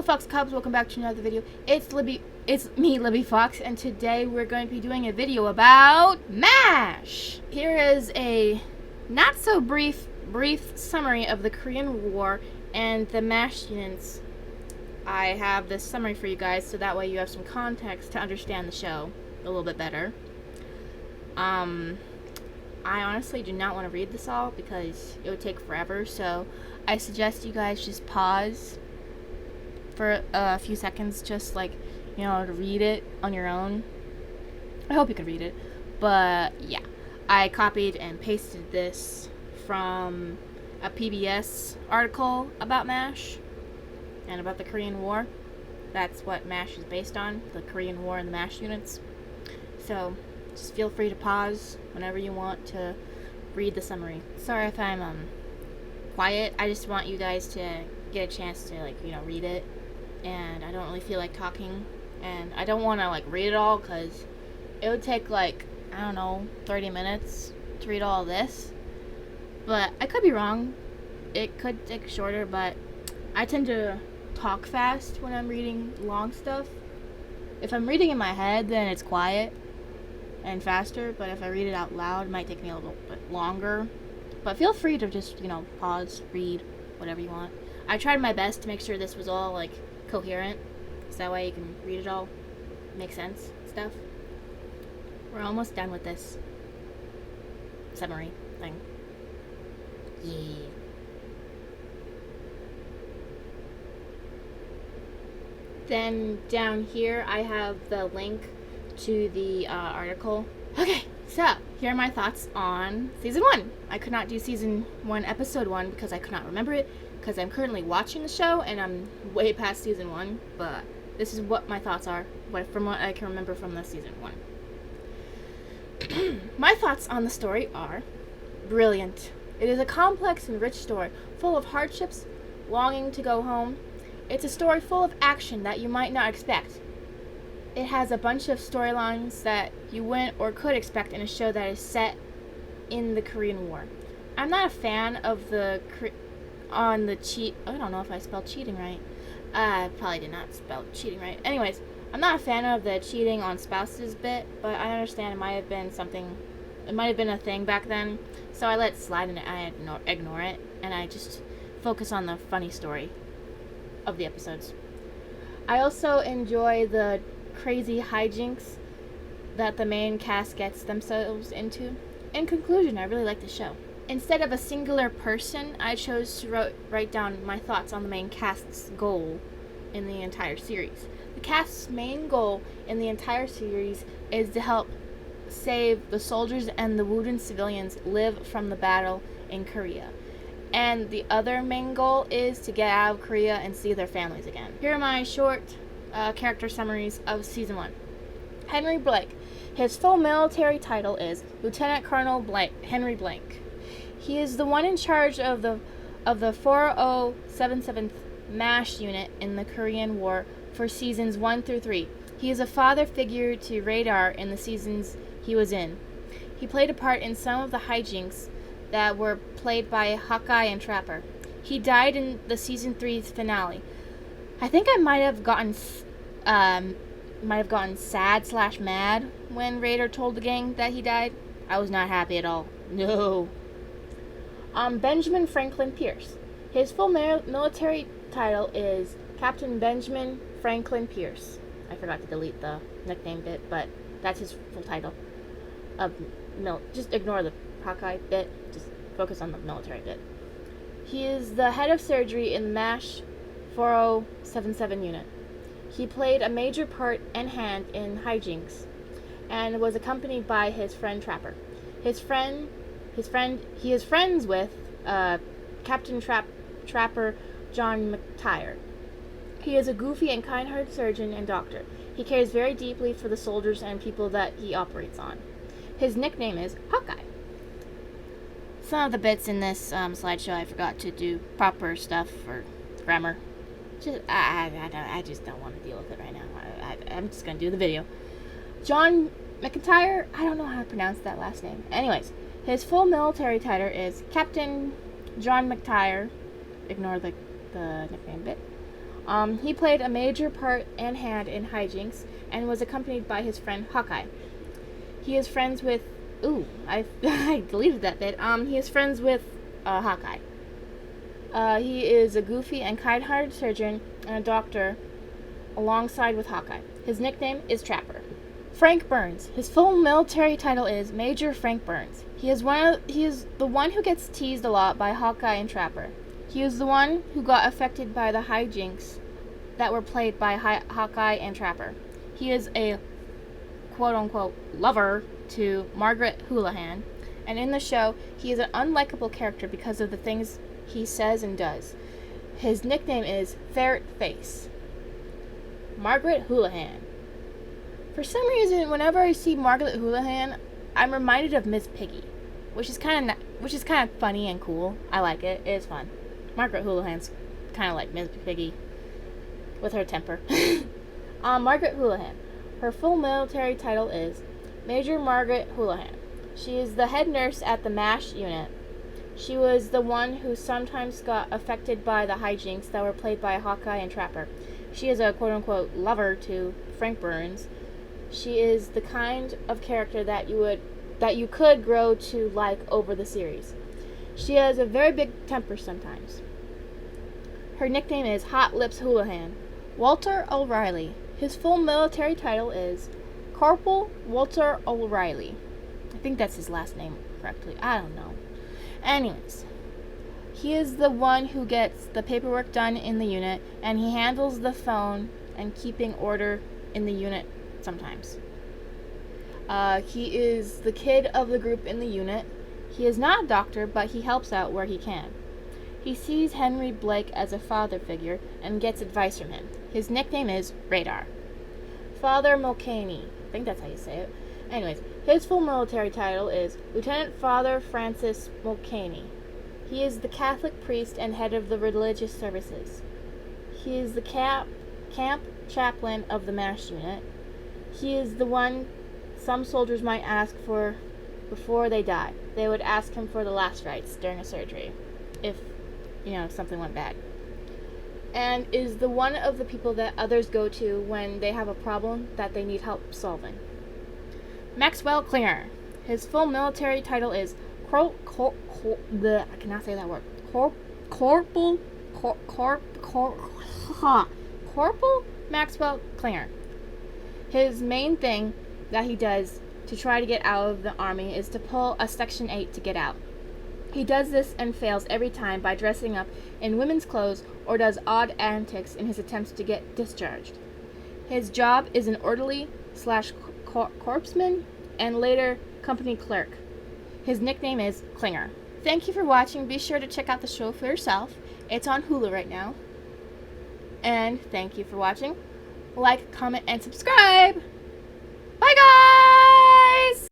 Hello Fox Cubs, welcome back to another video. It's me, Libby Fox, and today we're going to be doing a video about MASH! Here is a not so brief summary of the Korean War and the MASH units. I have this summary for you guys so that way you have some context to understand the show a little bit better. I honestly do not want to read this all because it would take forever, so I suggest you guys just pause for a few seconds, just like, you know, to read it on your own. I hope you can read it, but yeah, I copied and pasted this from a PBS article about MASH and about the Korean War. That's what MASH is based on, the Korean War and the MASH units. So just feel free to pause whenever you want to read the summary. Sorry if I'm quiet. I just want you guys to get a chance to, like, you know, read it. And I don't really feel like talking, and I don't want to like read it all because it would take like, I don't know, 30 minutes to read all of this. But I could be wrong. It could take shorter, but I tend to talk fast when I'm reading long stuff. If I'm reading in my head, then it's quiet and faster, but if I read it out loud, it might take me a little bit longer. But feel free to just, you know, pause, read, whatever you want. I tried my best to make sure this was all like coherent, so that way you can read it all, make sense, stuff. We're almost done with this summary thing. Yeah. Then down here I have the link to the article. Okay, so here are my thoughts on season 1. I could not do season 1 episode 1 because I could not remember it, because I'm currently watching the show and I'm way past season 1, but this is what my thoughts are from what I can remember from the season 1. My thoughts on the story are brilliant. It is a complex and rich story, full of hardships, longing to go home. It's a story full of action that you might not expect. It has a bunch of storylines that you wouldn't or could expect in a show that is set in the Korean War. I'm not a fan of I don't know if I spelled cheating right. I probably did not spell cheating right. Anyways, I'm not a fan of the cheating on spouses bit, but I understand it might have been a thing back then, so I let it slide and I ignore it, and I just focus on the funny story of the episodes. I also enjoy the crazy hijinks that the main cast gets themselves into. In conclusion, I really like the show. Instead of a singular person, I chose to write down my thoughts on the main cast's goal in the entire series. The cast's main goal in the entire series is to help save the soldiers and the wounded civilians live from the battle in Korea. And the other main goal is to get out of Korea and see their families again. Here are my short character summaries of season 1. Henry Blake. His full military title is Lieutenant Colonel Henry Blake. He is the one in charge of the 4077th MASH unit in the Korean War for seasons 1 through 3. He is a father figure to Radar in the seasons he was in. He played a part in some of the hijinks that were played by Hawkeye and Trapper. He died in the season 3's finale. I think I might have gotten sad/mad when Radar told the gang that he died. I was not happy at all. No. Benjamin Franklin Pierce. His full military title is Captain Benjamin Franklin Pierce. I forgot to delete the nickname bit, but that's his full title. Just ignore the Hawkeye bit. Just focus on the military bit. He is the head of surgery in the MASH 4077 unit. He played a major part and hand in hijinks, and was accompanied by his friend Trapper. He is friends with Captain Trapper John McTire. He is a goofy and kind-hearted surgeon and doctor. He cares very deeply for the soldiers and people that he operates on. His nickname is Hawkeye. Some of the bits in this slideshow I forgot to do proper stuff for grammar. I just don't want to deal with it right now. I'm just going to do the video. John McIntyre, I don't know how to pronounce that last name. Anyways, his full military title is Captain John McTire. Ignore the nickname bit. He played a major part and hand in hijinks and was accompanied by his friend Hawkeye. He is friends with... Ooh, I deleted that bit. He is friends with Hawkeye. He is a goofy and kind-hearted surgeon and a doctor alongside with Hawkeye. His nickname is Trapper. Frank Burns. His full military title is Major Frank Burns. He is the one who gets teased a lot by Hawkeye and Trapper. He is the one who got affected by the hijinks that were played by Hawkeye and Trapper. He is a quote-unquote lover to Margaret Houlihan, and in the show, he is an unlikable character because of the things he says and does. His nickname is Ferret Face. Margaret Houlihan. For some reason, whenever I see Margaret Houlihan, I'm reminded of Miss Piggy, which is kind of funny and cool. I like it. It is fun. Margaret Houlihan's kind of like Miss Piggy with her temper. Margaret Houlihan. Her full military title is Major Margaret Houlihan. She is the head nurse at the MASH unit. She was the one who sometimes got affected by the hijinks that were played by Hawkeye and Trapper. She is a quote-unquote lover to Frank Burns. She is the kind of character that you could grow to like over the series. She has a very big temper sometimes. Her nickname is Hot Lips Houlihan. Walter O'Reilly. His full military title is Corporal Walter O'Reilly. I think that's his last name correctly. I don't know. Anyways, he is the one who gets the paperwork done in the unit, and he handles the phone and keeping order in the unit sometimes. He is the kid of the group in the unit. He is not a doctor, but he helps out where he can. He sees Henry Blake as a father figure and gets advice from him. His nickname is Radar. Father Mulcahy. I think that's how you say it. Anyways, his full military title is Lieutenant Father Francis Mulcahy. He is the Catholic priest and head of the religious services. He is the camp chaplain of the MASH unit. He is the one some soldiers might ask for before they die. They would ask him for the last rites during a surgery, if, something went bad. And is the one of the people that others go to when they have a problem that they need help solving. Maxwell Klinger. His full military title is I cannot say that word. Corporal Maxwell Klinger. His main thing that he does to try to get out of the army is to pull a Section 8 to get out. He does this and fails every time by dressing up in women's clothes or does odd antics in his attempts to get discharged. His job is an orderly / corpsman and later company clerk. His nickname is Klinger. Thank you for watching. Be sure to check out the show for yourself. It's on Hulu right now. And thank you for watching. Like, comment, and subscribe!